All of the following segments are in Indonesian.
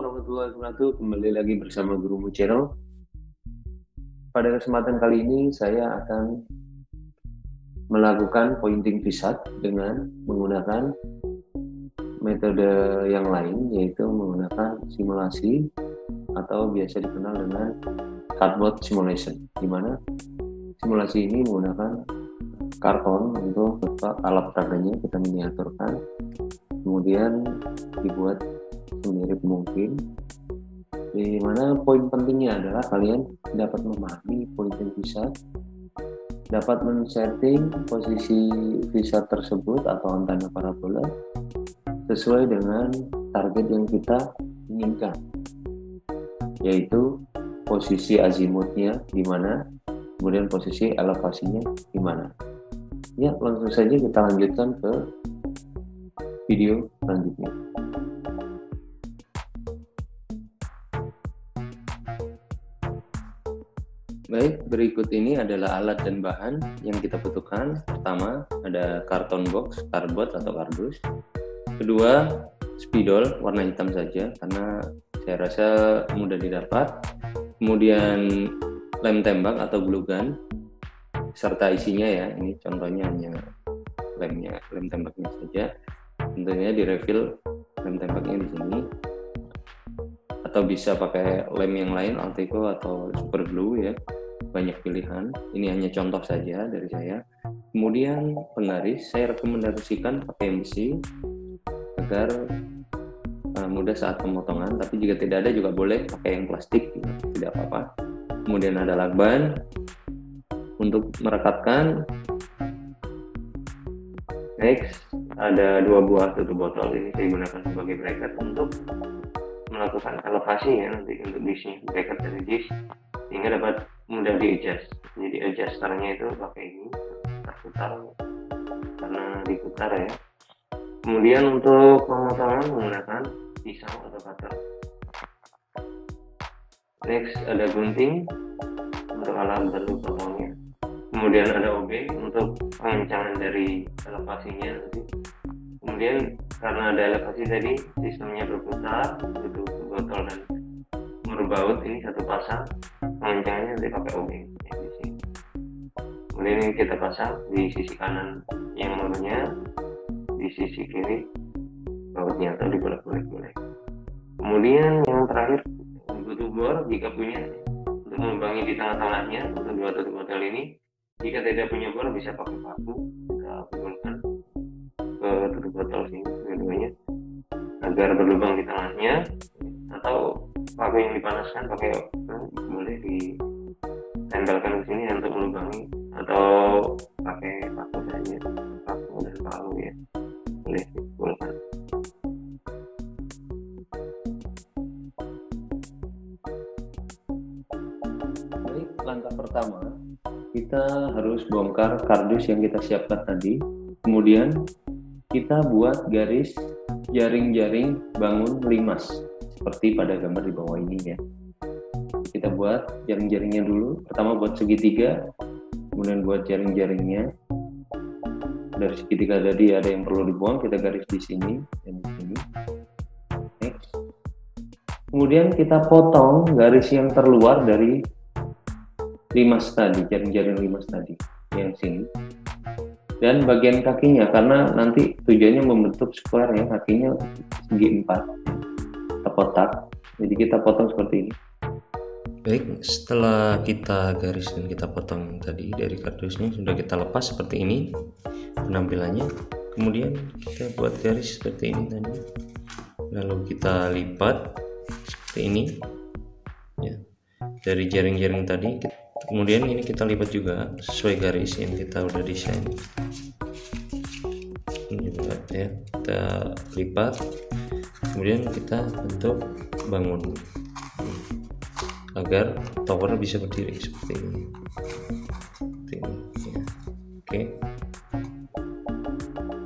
warahmatullahi wabarakatuh. Kembali lagi bersama Guru Mu Channel. Pada kesempatan kali ini saya akan melakukan pointing visat dengan menggunakan metode yang lain, yaitu menggunakan simulasi atau biasa dikenal dengan cardboard simulation, di mana simulasi ini menggunakan karton untuk alat peraganya kita miniaturkan, kemudian dibuat semirip mungkin, di mana poin pentingnya adalah kalian dapat memahami pointing visat, dapat men-setting posisi visat tersebut atau antena parabola sesuai dengan target yang kita inginkan, yaitu posisi azimutnya di mana, kemudian posisi elevasinya di mana. Ya, langsung saja kita lanjutkan ke video selanjutnya. Baik, berikut ini adalah alat dan bahan yang kita butuhkan. Pertama, ada karton box, cardboard atau kardus. Kedua, spidol warna hitam saja karena saya rasa mudah didapat. Kemudian lem tembak atau glue gun serta isinya ya. Ini contohnya hanya lem tembaknya saja. Tentunya di refill lem tembaknya di sini. Atau bisa pakai lem yang lain, Alteco atau super glue ya. Banyak pilihan, ini hanya contoh saja dari saya. Kemudian penggaris, saya rekomendasikan pakai besi agar mudah saat pemotongan, tapi jika tidak ada juga boleh pakai yang plastik, tidak apa-apa. Kemudian ada lakban untuk merekatkan. Next, ada 2 buah tutup botol, ini saya gunakan sebagai bracket untuk melakukan elevasi ya, nanti untuk disnya bracket dari disk sehingga dapat mudah di-adjust. Jadi adjusternya itu pakai ini, putar karena diputar ya. Kemudian untuk pemotongan menggunakan pisau atau cutter. Next ada gunting untuk alat bantu potongnya. Kemudian ada obeng untuk pengencangan dari elevasinya nanti. Kemudian karena ada elevasi tadi, sistemnya berputar, itu botol dan baut ini satu pasang, pengencangannya nanti pakai obeng ya, di sini. Kemudian ini kita pasang di sisi kanan yang bautnya, di sisi kiri bautnya atau dibolak-balik. Kemudian yang terakhir butuh bor jika punya untuk melubangi di tengah-tengahnya untuk 2 tutup botol ini. Jika tidak punya bor bisa pakai paku, kita pukulkan ke tutup botol sini dua-duanya agar berlubang di tengahnya, atau paku yang dipanaskan pakai boleh ditempelkan ke sini untuk melubangi, atau pakai paku saja, paku dan palu ya, boleh dipukulkan. Baik, langkah pertama kita harus bongkar kardus yang kita siapkan tadi. Kemudian kita buat garis jaring-jaring bangun limas seperti pada gambar di bawah ini ya. Kita buat jaring-jaringnya dulu. Pertama buat segitiga, kemudian buat jaring-jaringnya. Dari segitiga tadi ada yang perlu dibuang, kita garis di sini dan di sini. Next. Kemudian kita potong garis yang terluar dari limas tadi, jaring-jaring limas tadi yang sini. Dan bagian kakinya, karena nanti tujuannya membentuk square ya, kakinya segi 4 kotak, jadi kita potong seperti ini. Baik, setelah kita garis dan kita potong tadi dari kardusnya, sudah kita lepas seperti ini penampilannya. Kemudian kita buat garis seperti ini tadi, lalu kita lipat seperti ini ya, dari jaring-jaring tadi. Kemudian ini kita lipat juga sesuai garis yang kita udah desain. Ini juga ya, kita lipat. Kemudian kita bentuk bangun agar tower bisa berdiri seperti ini. Ya. Oke.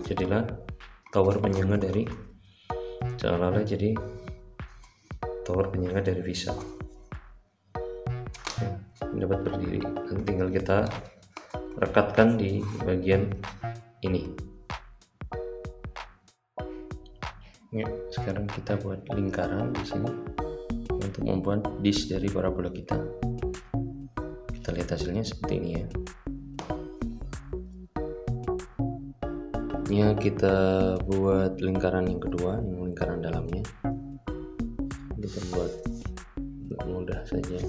Jadilah tower penyangga dari seolah-olah jadi tower penyangga dari visat. Dapat berdiri. Dan tinggal kita rekatkan di bagian ini. Ya, Sekarang kita buat lingkaran di sini untuk membuat disk dari parabola kita. Kita lihat hasilnya seperti ini ya. Ini kita buat lingkaran yang kedua, yang lingkaran dalamnya. Kita buat mudah saja.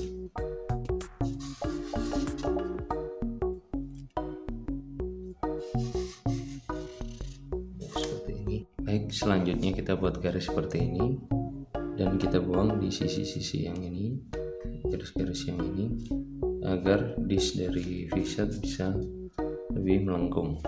Seperti ini. Baik, selanjutnya kita buat garis seperti ini dan kita buang di sisi-sisi yang ini, garis-garis yang ini, agar disk dari VSAT bisa lebih melengkung.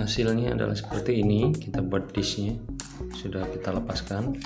Hasilnya adalah seperti ini. Kita buat disknya, sudah kita lepaskan.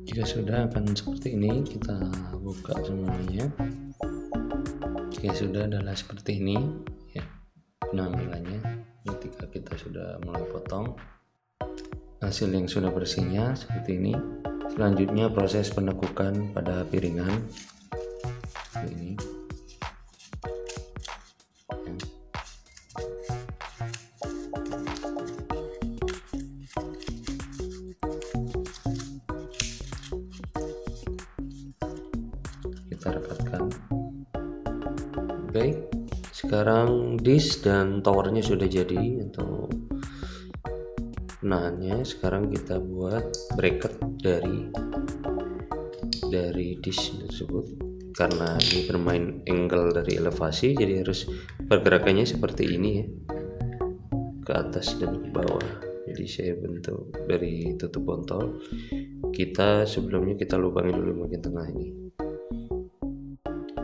Jika sudah akan seperti ini, kita buka semuanya. Jika sudah adalah seperti ini ya penampilannya. Ketika kita sudah mulai potong, hasil yang sudah bersihnya seperti ini. Selanjutnya proses penekukan pada piringan seperti ini. Kita rekatkan. Baik, sekarang disk dan towernya sudah jadi untuk penahannya. Sekarang kita buat bracket dari disk tersebut. Karena ini bermain angle dari elevasi, jadi harus pergerakannya seperti ini ya, ke atas dan ke bawah. Jadi saya bentuk dari tutup botol. Sebelumnya kita lubangi dulu bagian tengah ini.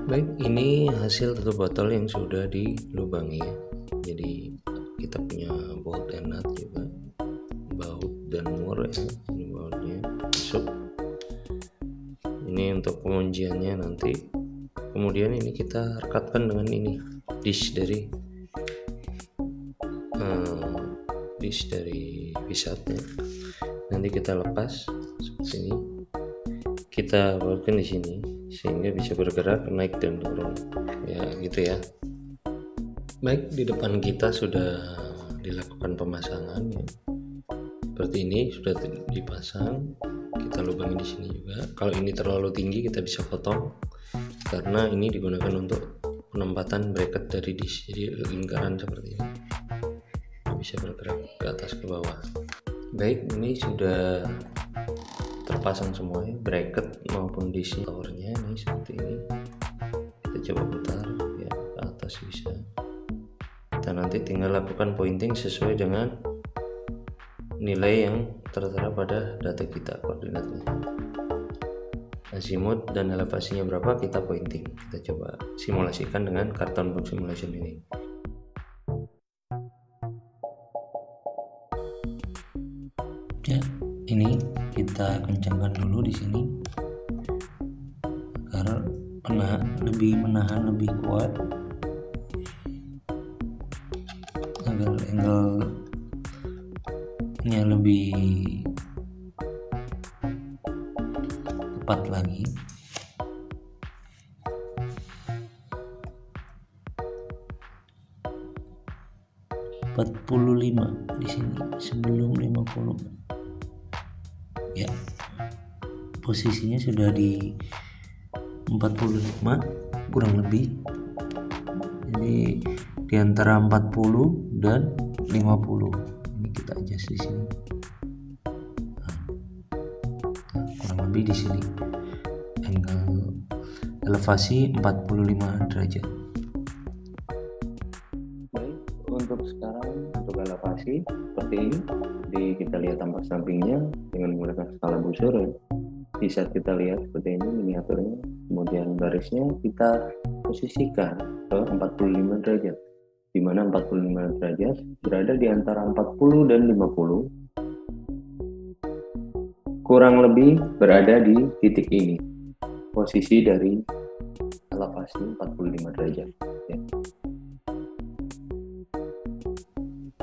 Baik, ini hasil tutup botol yang sudah dilubangi ya. Jadi kita punya bolt and nut juga, baut dan mur ya. Ini bautnya masuk. Ini untuk pengunciannya nanti. Kemudian ini kita rekatkan dengan ini disk dari VSAT-nya. Nanti kita lepas seperti ini. Kita bautkan di sini sehingga bisa bergerak naik dan turun ya, gitu ya. Baik, di depan kita sudah dilakukan pemasangan ya. Seperti ini sudah dipasang. Kita lubangi di sini juga. Kalau ini terlalu tinggi kita bisa potong karena ini digunakan untuk penempatan bracket dari disk. Jadi lingkaran seperti ini bisa bergerak ke atas ke bawah. Baik, ini sudah terpasang semua ya, bracket maupun disk towernya ini seperti ini. Kita coba putar ya, ke atas bisa. Kita nanti tinggal lakukan pointing sesuai dengan nilai yang tertera pada data kita, koordinatnya. Azimut dan elevasinya berapa kita pointing. Kita coba simulasikan dengan Cartoon Box Simulation ini. Ya, ini kita kencangkan dulu di sini agar lebih menahan, lebih kuat, agar angle-nya lebih 4 lagi. (45) di sini sebelum 50. Ya. Posisinya sudah di 45 kurang lebih. Jadi di antara 40 dan 50. Ini kita adjust di sini. Nah, kurang lebih di sini. Angle elevasi 45 derajat. Baik, untuk sekarang untuk elevasi seperti ini. Jadi kita lihat tampak sampingnya dengan menggunakan skala busur ya. Di saat kita lihat seperti ini miniaturnya, kemudian garisnya kita posisikan ke 45 derajat, di mana 45 derajat berada di antara 40 dan 50, kurang lebih berada di titik ini, posisi dari elevasi 45 derajat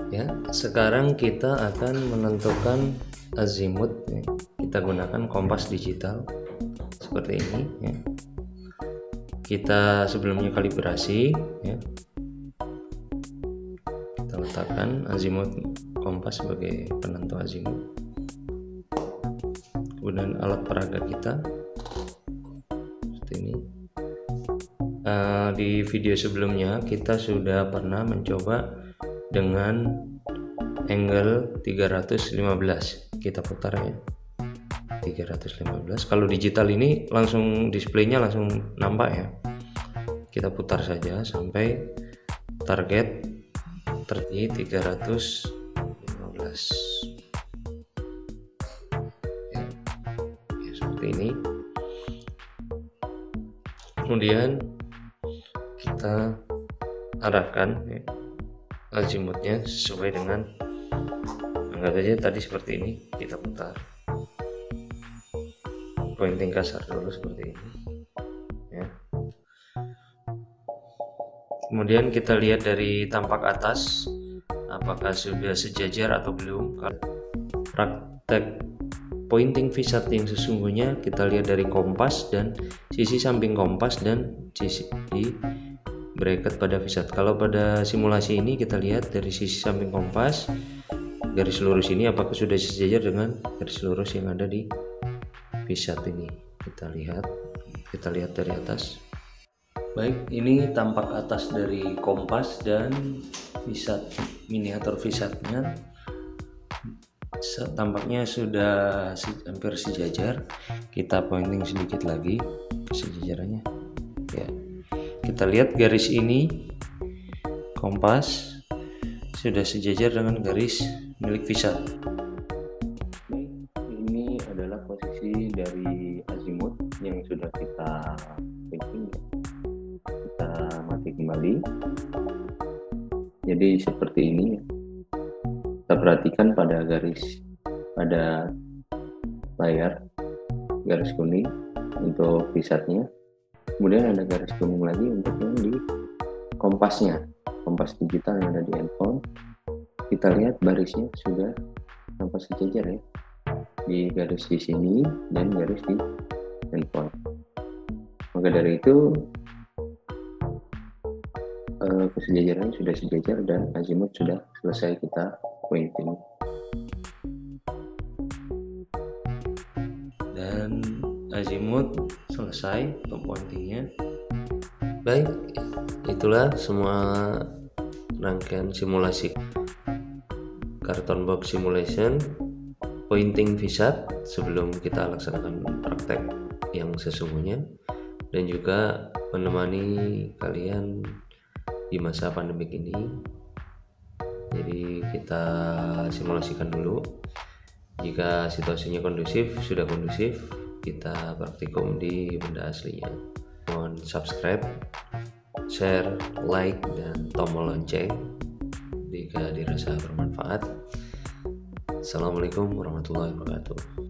ya. Sekarang kita akan menentukan azimut ya. Kita gunakan kompas digital seperti ini ya. Kita sebelumnya kalibrasi ya. Kita letakkan azimut kompas sebagai penentu azimut. Kemudian alat peraga kita seperti ini. Di video sebelumnya kita sudah pernah mencoba dengan angle 315. Kita putar ya. 315. Kalau digital ini langsung displaynya langsung nampak ya. Kita putar saja sampai target terjadi 315 ya, seperti ini. Kemudian kita arahkan ya, azimutnya sesuai dengan, anggap aja tadi seperti ini. Kita putar pointing kasar dulu seperti ini ya. Kemudian kita lihat dari tampak atas apakah sudah sejajar atau belum. Praktek pointing visat yang sesungguhnya kita lihat dari kompas dan sisi samping kompas dan sisi di bracket pada visat. Kalau pada simulasi ini kita lihat dari sisi samping kompas, garis lurus ini apakah sudah sejajar dengan garis lurus yang ada di visat ini. Kita lihat dari atas. Baik, ini tampak atas dari kompas dan visat, miniatur visatnya tampaknya sudah hampir sejajar. Kita pointing sedikit lagi sejajarannya ya. Kita lihat garis ini kompas sudah sejajar dengan garis milik visat. Ini adalah posisi dari azimut yang sudah kita painting. Kita mati kembali. Jadi seperti ini. Kita perhatikan pada layar garis kuning untuk visatnya. Kemudian ada garis kuning lagi untuk yang di kompasnya, kompas digital yang ada di handphone. Kita lihat barisnya sudah tampak sejajar ya, di garis di sini dan garis di handphone. Maka dari itu kesejajarannya sudah sejajar dan azimut sudah selesai kita pointing. Dan azimut selesai untuk pointingnya. Baik, itulah semua rangkaian simulasi Carton Box Simulation pointing visat sebelum kita laksanakan praktek yang sesungguhnya, dan juga menemani kalian di masa pandemik ini. Jadi kita simulasikan dulu. Jika situasinya sudah kondusif, kita praktikum di benda aslinya. Mohon subscribe, share, like, dan tombol lonceng jika dirasa bermanfaat. Assalamualaikum warahmatullahi wabarakatuh.